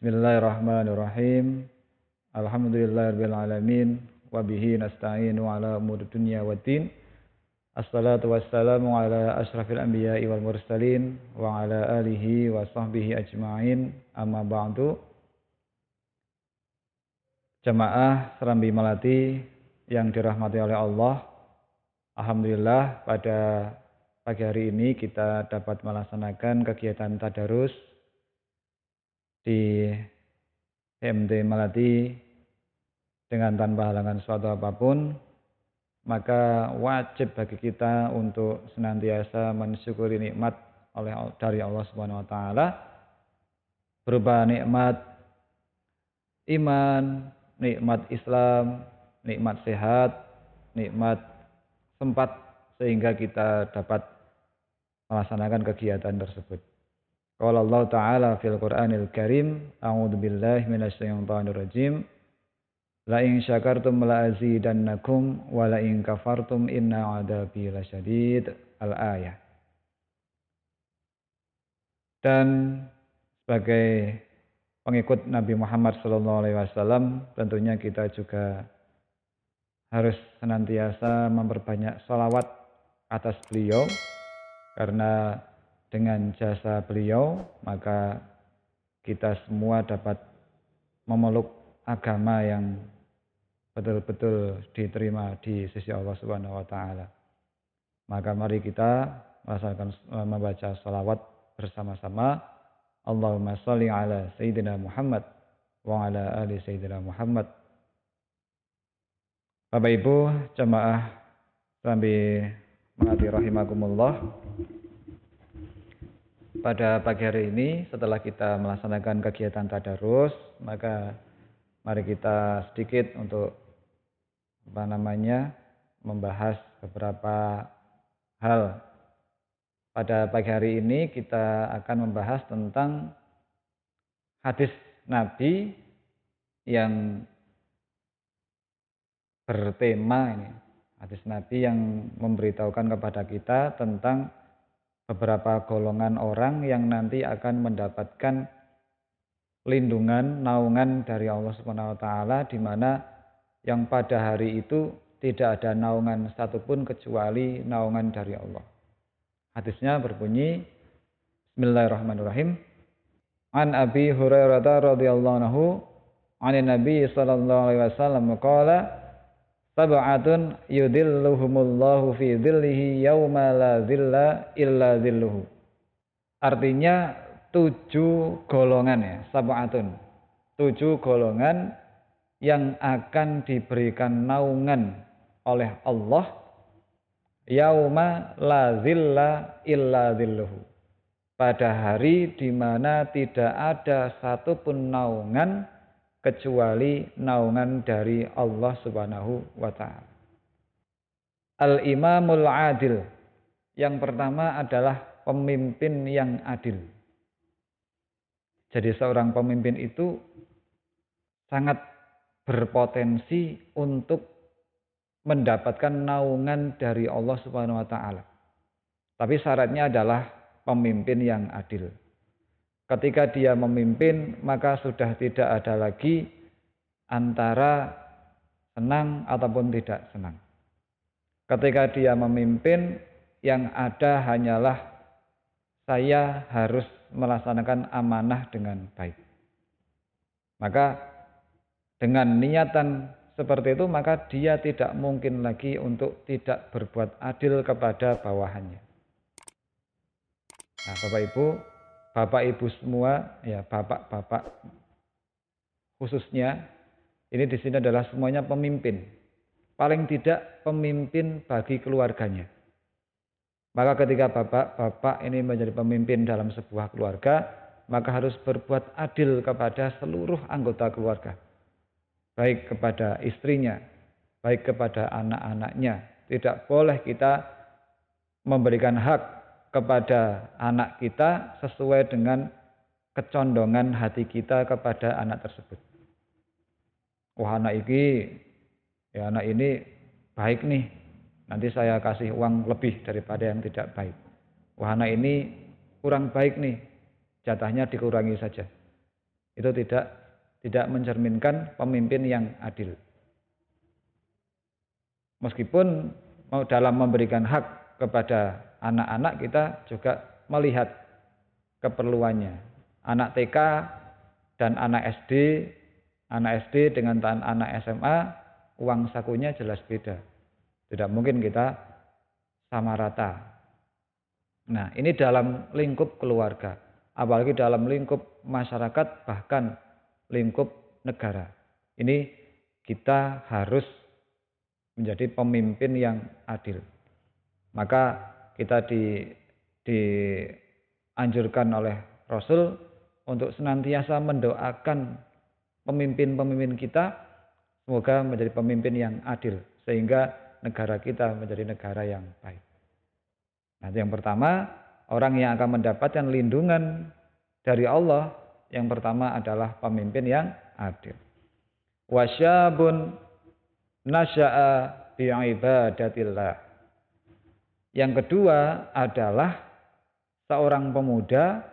Bismillahirrahmanirrahim. Alhamdulillahirabbil alamin wa bihi nasta'inu ala umuri dunya waddin. Assalatu wassalamu ala asyrafil anbiya'i wal mursalin wa ala alihi wa sahbihi ajma'in. Amma ba'du. Jamaah Serambi Melati yang dirahmati oleh Allah. Alhamdulillah pada pagi hari ini kita dapat melaksanakan kegiatan tadarus di PMT Melati dengan tanpa halangan suatu apapun, maka wajib bagi kita untuk senantiasa mensyukuri nikmat dari Allah Subhanahu wa taala berupa nikmat iman, nikmat Islam, nikmat sehat, nikmat sempat sehingga kita dapat melaksanakan kegiatan tersebut. Qala Allah Ta'ala fil Qur'anil Karim, a'udzu billahi minasyaitonir rajim. La in syakartum la azidannakum wa la in kafartum inna 'adzabi lasyadid. Al-ayah. Dan sebagai pengikut Nabi Muhammad SAW, tentunya kita juga harus senantiasa memperbanyak sholawat atas beliau, karena dengan jasa beliau maka kita semua dapat memeluk agama yang betul-betul diterima di sisi Allah Subhanahu wa taala. Maka mari kita membaca sholawat bersama-sama. Allahumma sholli ala Sayyidina Muhammad wa ala ali Sayyidina Muhammad. Bapak Ibu jamaah Serambi Melati rahimakumullah. Pada pagi hari ini setelah kita melaksanakan kegiatan tadarus, maka mari kita sedikit untuk membahas beberapa hal. Pada pagi hari ini kita akan membahas tentang hadis Nabi yang bertema ini. Hadis Nabi yang memberitahukan kepada kita tentang beberapa golongan orang yang nanti akan mendapatkan lindungan, naungan dari Allah Subhanahu wa taala, di mana yang pada hari itu tidak ada naungan satupun kecuali naungan dari Allah. Hadisnya berbunyi, Bismillahirrahmanirrahim. An Abi Hurairah radhiyallahu anhu, 'an Nabi sallallahu alaihi wasallam qala, sab'atun yudhilluhumullahu fi dhillihi yauma la dhilla illa dhilluhu. Artinya 7 golongan ya, sab'atun. 7 golongan yang akan diberikan naungan oleh Allah yauma la dhilla illa dhilluhu. Pada hari di mana tidak ada satupun naungan kecuali naungan dari Allah Subhanahu wa taala. Al-Imamul Adil. Yang pertama adalah pemimpin yang adil. Jadi seorang pemimpin itu sangat berpotensi untuk mendapatkan naungan dari Allah Subhanahu wa taala. Tapi syaratnya adalah pemimpin yang adil. Ketika dia memimpin, maka sudah tidak ada lagi antara senang ataupun tidak senang. Ketika dia memimpin, yang ada hanyalah saya harus melaksanakan amanah dengan baik. Maka dengan niatan seperti itu, maka dia tidak mungkin lagi untuk tidak berbuat adil kepada bawahannya. Nah, Bapak Ibu semua, ya bapak-bapak khususnya, ini di sini adalah semuanya pemimpin. Paling tidak pemimpin bagi keluarganya. Maka ketika bapak-bapak ini menjadi pemimpin dalam sebuah keluarga, maka harus berbuat adil kepada seluruh anggota keluarga. Baik kepada istrinya, baik kepada anak-anaknya. Tidak boleh kita memberikan hak kepada anak kita sesuai dengan kecondongan hati kita kepada anak tersebut. Wah, anak ini baik nih, nanti saya kasih uang lebih daripada yang tidak baik. Wah, anak ini kurang baik nih, jatahnya dikurangi saja. Itu tidak mencerminkan pemimpin yang adil. Meskipun mau dalam memberikan hak kepada anak-anak, kita juga melihat keperluannya. Anak TK dan anak SD dengan anak SMA, uang sakunya jelas beda. Tidak mungkin kita sama rata. Nah, ini dalam lingkup keluarga, apalagi dalam lingkup masyarakat, bahkan lingkup negara. Ini kita harus menjadi pemimpin yang adil. Maka kita dianjurkan oleh Rasul untuk senantiasa mendoakan pemimpin-pemimpin kita semoga menjadi pemimpin yang adil sehingga negara kita menjadi negara yang baik. Nah, yang pertama, orang yang akan mendapatkan lindungan dari Allah, yang pertama adalah pemimpin yang adil. Wasyabun nasya'a bi'ibadatillah. Yang kedua adalah seorang pemuda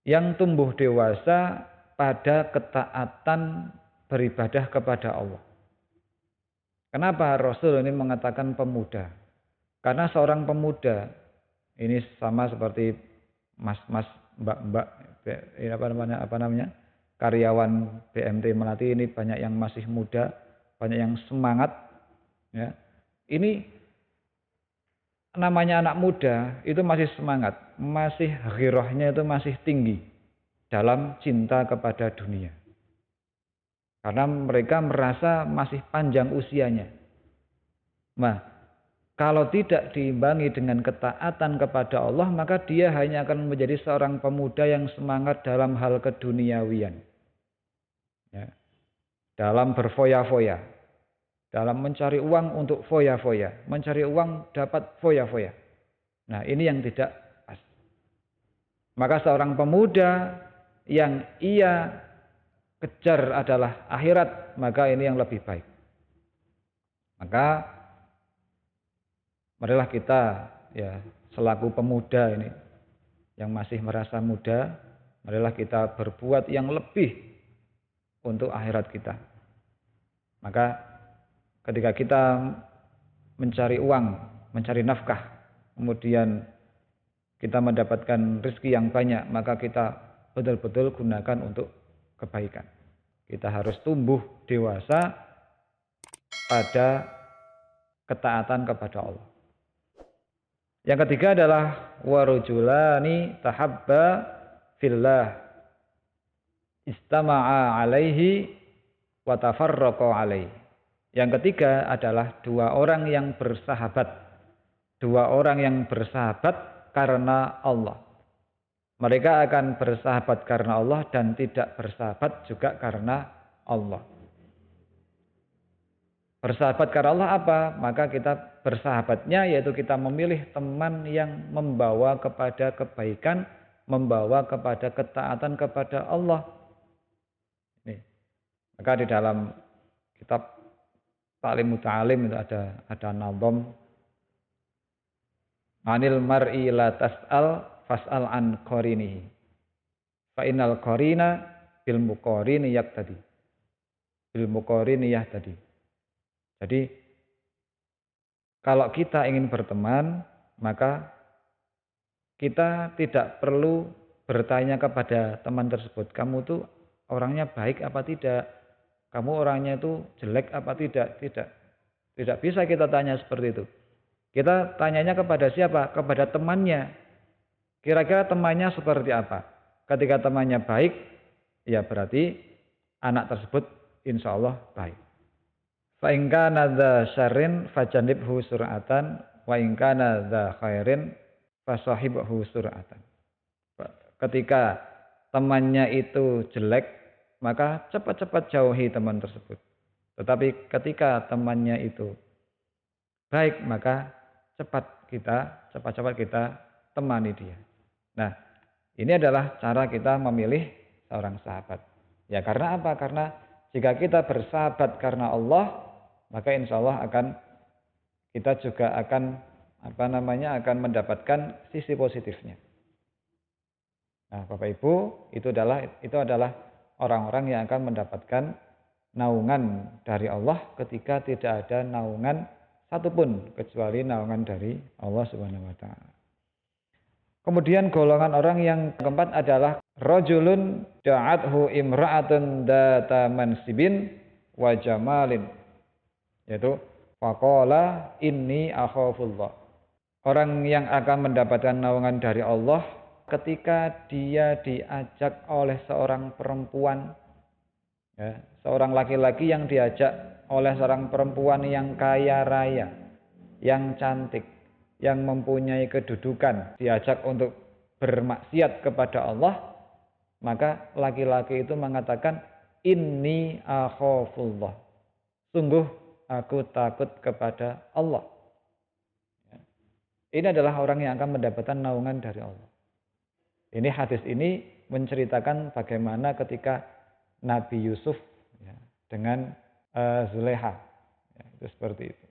yang tumbuh dewasa pada ketaatan beribadah kepada Allah. Kenapa Rasul ini mengatakan pemuda? Karena seorang pemuda ini sama seperti mas-mas, mbak-mbak, apa namanya, karyawan BMT Melati ini banyak yang masih muda, banyak yang semangat. Ya, ini namanya anak muda itu masih semangat, masih ghirahnya itu masih tinggi dalam cinta kepada dunia. Karena mereka merasa masih panjang usianya. Nah, kalau tidak diimbangi dengan ketaatan kepada Allah, maka dia hanya akan menjadi seorang pemuda yang semangat dalam hal keduniawian. Ya, dalam berfoya-foya, dalam mencari uang untuk foya-foya, mencari uang dapat foya-foya. Nah, ini yang tidak pas. Maka seorang pemuda yang ia kejar adalah akhirat, maka ini yang lebih baik. Maka marilah kita ya selaku pemuda ini yang masih merasa muda, marilah kita berbuat yang lebih untuk akhirat kita. Maka ketika kita mencari uang, mencari nafkah, kemudian kita mendapatkan rezeki yang banyak, maka kita betul-betul gunakan untuk kebaikan. Kita harus tumbuh dewasa pada ketaatan kepada Allah. Yang ketiga adalah warujulani tahabba fillah istama'a alaihi wa tafarraqa alaihi. Yang ketiga adalah dua orang yang bersahabat. Dua orang yang bersahabat karena Allah. Mereka akan bersahabat karena Allah dan tidak bersahabat juga karena Allah. Bersahabat karena Allah apa? Maka kita bersahabatnya yaitu kita memilih teman yang membawa kepada kebaikan, membawa kepada ketaatan kepada Allah. Nih. Maka di dalam kitab Ta'lim Muta'alim itu ada nazam Anil mar'i la tas'al fas'al an qarinihi. Fa innal qarina bil muqarini yaqtadi. Bil muqarini yahtadi. Jadi kalau kita ingin berteman, maka kita tidak perlu bertanya kepada teman tersebut, kamu tuh orangnya baik apa tidak? Kamu orangnya itu jelek apa tidak? Tidak. Tidak bisa kita tanya seperti itu. Kita tanyanya kepada siapa? Kepada temannya. Kira-kira temannya seperti apa? Ketika temannya baik, ya berarti anak tersebut insya Allah baik. Fa in kana dza syarrin fajanibhu sur'atan wa in kana dza khairin fasahibhu sur'atan. Ketika temannya itu jelek, maka cepat-cepat jauhi teman tersebut. Tetapi ketika temannya itu baik, maka cepat-cepat kita temani dia. Nah, ini adalah cara kita memilih seorang sahabat. Ya karena apa? Karena jika kita bersahabat karena Allah, maka insya Allah kita juga akan mendapatkan sisi positifnya. Nah, Bapak Ibu, itu adalah orang-orang yang akan mendapatkan naungan dari Allah ketika tidak ada naungan satupun kecuali naungan dari Allah Subhanahu wa taala. Kemudian golongan orang yang keempat adalah rajulun da'athu imra'atun data mansibin wa jamalin, yaitu faqala inni akhafullah. Orang yang akan mendapatkan naungan dari Allah ketika dia diajak oleh seorang perempuan, ya, seorang laki-laki yang diajak oleh seorang perempuan yang kaya raya, yang cantik, yang mempunyai kedudukan, diajak untuk bermaksiat kepada Allah, maka laki-laki itu mengatakan inni akhafullah. Sungguh aku takut kepada Allah. Ini adalah orang yang akan mendapatkan naungan dari Allah. Ini hadis ini menceritakan bagaimana ketika Nabi Yusuf, ya, dengan Zulaiha, ya, itu seperti itu.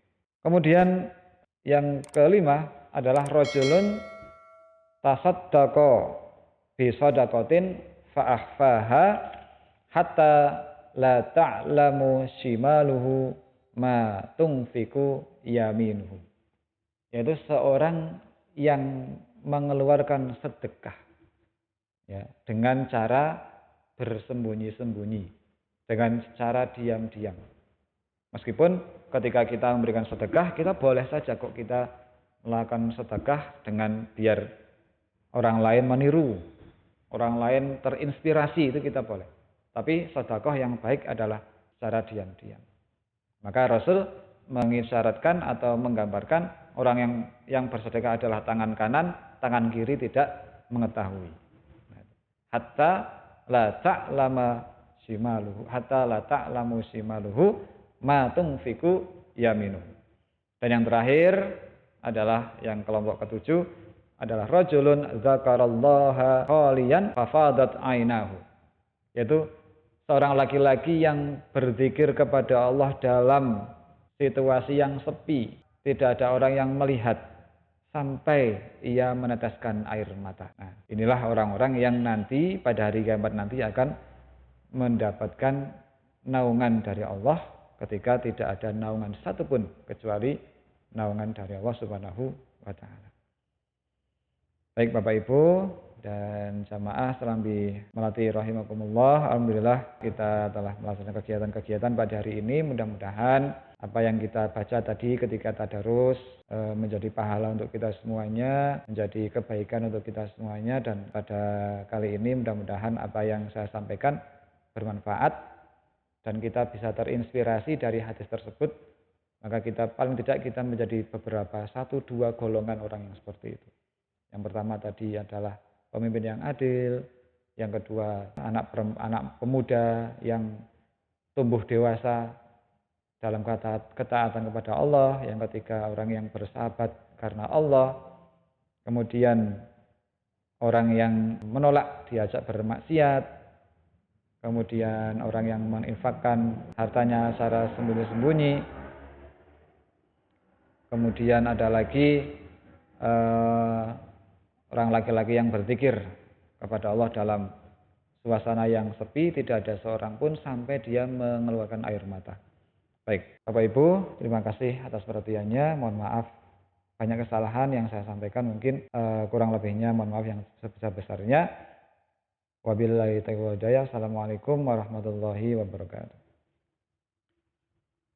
Kemudian yang kelima adalah rajulun tasaddaqa bi shadaqatin fa akhfaha hatta la ta'lamu shimaluhu ma tunfiku yaminuhu. Yaitu seorang yang mengeluarkan sedekah, ya, dengan cara bersembunyi-sembunyi, dengan cara diam-diam. Meskipun ketika kita memberikan sedekah, kita boleh saja kok kita melakukan sedekah dengan biar orang lain meniru, orang lain terinspirasi, itu kita boleh. Tapi sedekah yang baik adalah secara diam-diam. Maka Rasul mengisyaratkan atau menggambarkan orang yang bersedekah adalah tangan kanan, tangan kiri tidak mengetahui. Hatta la ta'lamu shimaluhu ma tunfiku yaminuhu. Dan yang terakhir adalah yang kelompok ketujuh adalah rajulun dzakarallaha khaliyan fafadat ainahu. Yaitu seorang laki-laki yang berzikir kepada Allah dalam situasi yang sepi, tidak ada orang yang melihat sampai ia meneteskan air mata. Nah, inilah orang-orang yang nanti pada hari kiamat nanti akan mendapatkan naungan dari Allah ketika tidak ada naungan satupun kecuali naungan dari Allah Subhanahu wa taala. Baik Bapak Ibu dan jamaah Serambi Melati rahimakumullah, alhamdulillah kita telah melaksanakan kegiatan-kegiatan pada hari ini. Mudah-mudahan apa yang kita baca tadi ketika tadarus menjadi pahala untuk kita semuanya, menjadi kebaikan untuk kita semuanya, dan pada kali ini mudah-mudahan apa yang saya sampaikan bermanfaat dan kita bisa terinspirasi dari hadis tersebut. Maka kita paling tidak kita menjadi beberapa 1-2 golongan orang yang seperti itu. Yang pertama tadi adalah pemimpin yang adil, yang kedua anak pemuda yang tumbuh dewasa dalam ketaatan kepada Allah, yang ketiga orang yang bersahabat karena Allah, kemudian orang yang menolak diajak bermaksiat, kemudian orang yang menginfakkan hartanya secara sembunyi-sembunyi, kemudian ada lagi orang laki-laki yang berzikir kepada Allah dalam suasana yang sepi, tidak ada seorang pun sampai dia mengeluarkan air mata. Baik, Bapak Ibu, terima kasih atas perhatiannya. Mohon maaf banyak kesalahan yang saya sampaikan, mungkin kurang lebihnya mohon maaf yang sebesar-besarnya. Wabillahi taufiq wal hidayah. Assalamualaikum warahmatullahi wabarakatuh.